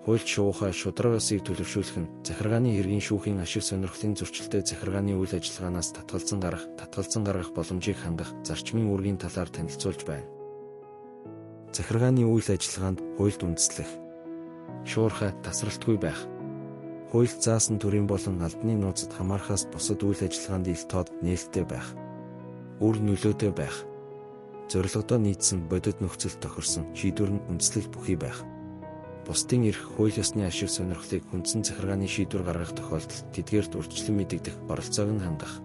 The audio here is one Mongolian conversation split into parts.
Хуульч шуугийнхаа шударга ёсыг төлөвшүүлэх нь захиргааны хэргийн шүүхийн ашиг сонирхлын зөрчилтэй захиргааны үйл ажиллагаанаас татгалзан гаргах боломжийг хангах зарчмын үүргийн талаар танилцуулж байна. Захиргааны үйл ажиллагаанд хуульд үндэслэх. Шуурхай тасралтгүй байх. Хуульд заасан төрийн болон албаны нууцад хамаарахаас бусад үйл ажиллагаанд ил тод нээлттэй байх. Үр нөлөөтэй байх. Зорилгодоо нийцсэн бодит нөхцөлд тохирсон шийдвэр нь үндэслэл бүхий байх. Бусдын эрх, хууль ёсны ашиг сонирхлыг хүндсэн захиргааны шийдвэр гаргах тохиолдолд тэдгээрт урьдчилан мэдэгдэх оролцоог нь хангах.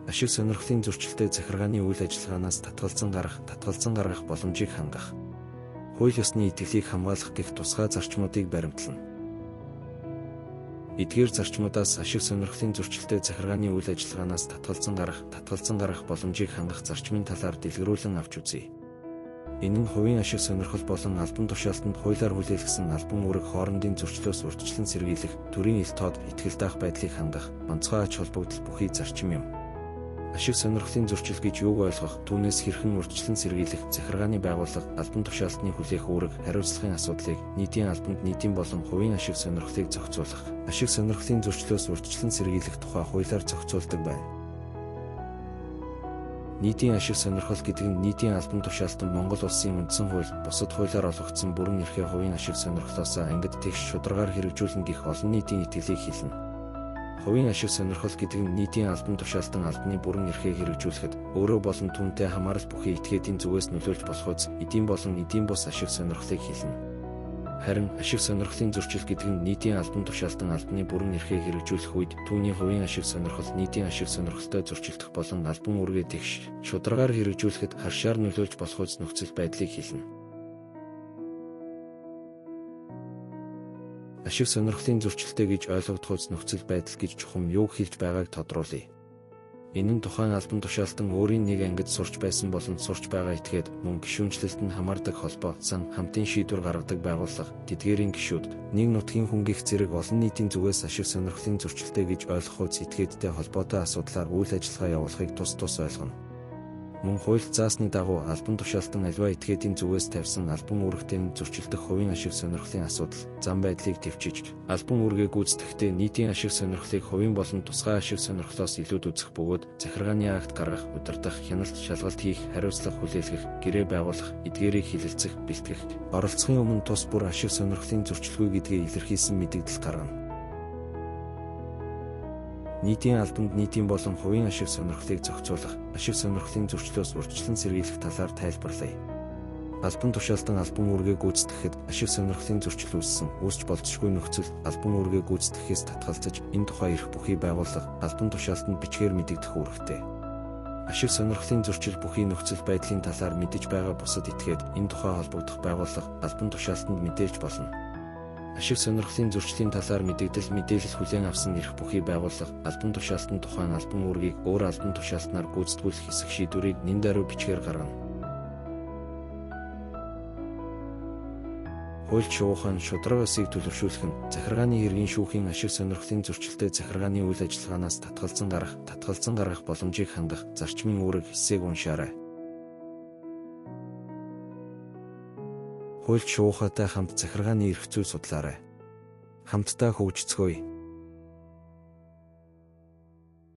Ашиг сонирхлын зөрчилтэй захиргааны үйл ажиллагаанаас татгалзан гаргах боломжийг хангах. Хууль ёсны итгэлийг хамгаалах гэх тусгай зарчмуудыг баримтлана. Эдгээр зарчмуудаас ашиг сонирхлын зөрчилтэй захиргааны үйл ажиллагаанаас татгалзан гаргах боломжийг хангах зарчмын талаар дэлгэрүүлэн авч үзье. Энэ нь хувийн ашиг сонирхол болон албан тушаалтанд хуулиар хүлээлгэсэн албан үүрэг хоорондын зөрчлөөс урьдчилан сэргийлэх, төрийн ил тод итгэл даах байдлыг хангах, онцгой ач холбогдол бүхий зарчим юм. Ашиг сонирхлын зөрчил гэж юуг ойлгох, түүнээс хэрхэн урьдчилан сэргийлэх, захиргааны байгууллага, албан тушаалтны хүлээх үүрэг, хариуцлагын асуудлыг, нийтийн албанд нийтийн болон хувийн ашиг сонирхлыг зохицуулах, ашиг сонирхлын зөрчлөөс урьдчилан сэргийлэх тухай хуулиар зохицуулдаг байна. Нийтийн ашиг сонирхол гэдэг нь нийтийн албан тушаалтан Монгол улсын үндсэн хууль, бусад хуулиар олгогдсон бүрэн эрхээ хувийн ашиг сонирхлоос ангид тэгш шударгаар хэрэгжүүлнэ гэх олон нийтийн итгэлийг хэлнэ. Хувийн ашиг сонирхол гэдэг нь нийтийн албан тушаалтан албаны бүрэн эрхээ хэрэгжүүлэхэд өөрөө болон түүнтэй хамаарал бүхий этгээдийн зүгээс нөлөөлж болох үз, эдийн болон эдийн бус ашиг сонирхлыг хэлнэ. Харин ашиг сонирхлын зөрчил гэдэг нь нийтийн албан тушаалтан албаны бүрэн эрхээ хэрэгжүүлэх үед түүний хувийн ашиг сонирхол нийтийн ашиг сонирхолтой зөрчилдөх болон албан үүргээ тэгш шударгаар хэрэгжүүлэхэд харшаар нөлөөлж болох үз нөхцөл байдлыг хэлнэ. Ашиг сонирхлын зөрчилтэй гэж ойлгогдох үз нөхцөл байдал гэж чухам юуг хэлж байгааг тодруулъя. Энэ нь тухайн албан тушаалтан өөрийн нэг ангид сурч байсан болон сурч байгаа этгээд мөн гишүүнчлэлтэнд хамаардаг холбоо, сан хамтын шийдвэр гаргадаг байгууллага, тэдгээрийн гишүүд, нэг нутгийн хүнгийх зэрэг олон нийтийн зүгээс ашиг сонирхлын зөрчилтэй гэж ойлгох үз этгээдтэй холбоотой асуудлаар үйл ажиллагаа явуулахыг тус ойлгоно. Мөн хуульд заасны дагуу албан тушаалтан аливаа этгээдийн зүгээс тавьсан албан үүрэгтэй зөрчилдөх хувийн ашиг сонирхлын асуудал, зам байдлыг төвчиж, албан үүргээ гүйцэтгэхдээ нийтийн ашиг сонирхлыг хувийн болон тусгай ашиг сонирхлоос илүүд үзэх бөгөөд захиргааны акт гаргах, удирдах, хяналт, шалгалт хийх, хариуцлага хүлээлгэх, гэрээ байгуулах, эдгээрийг хилэлцэх, бэлтгэх, оролцохын өмнө тус бүр ашиг сонирхлын зөрчилгүй гэдгээ илэрхийлсэн мэдээлэл гаргана. Нийтийн албанд нийтийн болон хувийн ашиг сонирхлыг зохицуулах, ашиг сонирхлын зөрчлөөс урьдчилан сэргийлэх талаар тайлбарлая. Албан тушаалтан албан үүргээ гүйцэтгэхэд ашиг сонирхлын зөрчил үүсч болзошгүй нөхцөл албан үүргээ гүйцэтгэхээс татгалзаж, энэ тухай эрх бүхий байгууллага албан тушаалтанд бичгээр мэдэгдэх үүрэгтэй. Ашиг сонирхлын зөрчил бүхий нөхцөл байдлын талаар мэдэж байгаа бусад этгээд энэ тухай холбогдох байгууллага албан тушаалтанд мэдээлж болно. Ашиг сонирхлын зөрчлийн талаар мэдээлэл хүлээн авсан эрх бүхий байгууллага албан тушаалтан тухайн албан үүргийг өөр албан тушаалтнаар гүйцэтгүүлэх хэсэг шийдвэрийг нэн даруй бичгээр гаргана. Хуульч шуугийнхаа шударга ёсыг төлөвшүүлэх нь захиргааны хэргийн шүүхийн ашиг сонирхлын зөрчилтэй захиргааны үйл ажиллагаанаас татгалзан гаргах боломжийг хангах зарчмын үүрэг хэсгийг уншаарай. Хуульч шуугийнхаатай хамт захиргааны эрх зүй судлаарай. Хамтдаа хөгжицгөөе.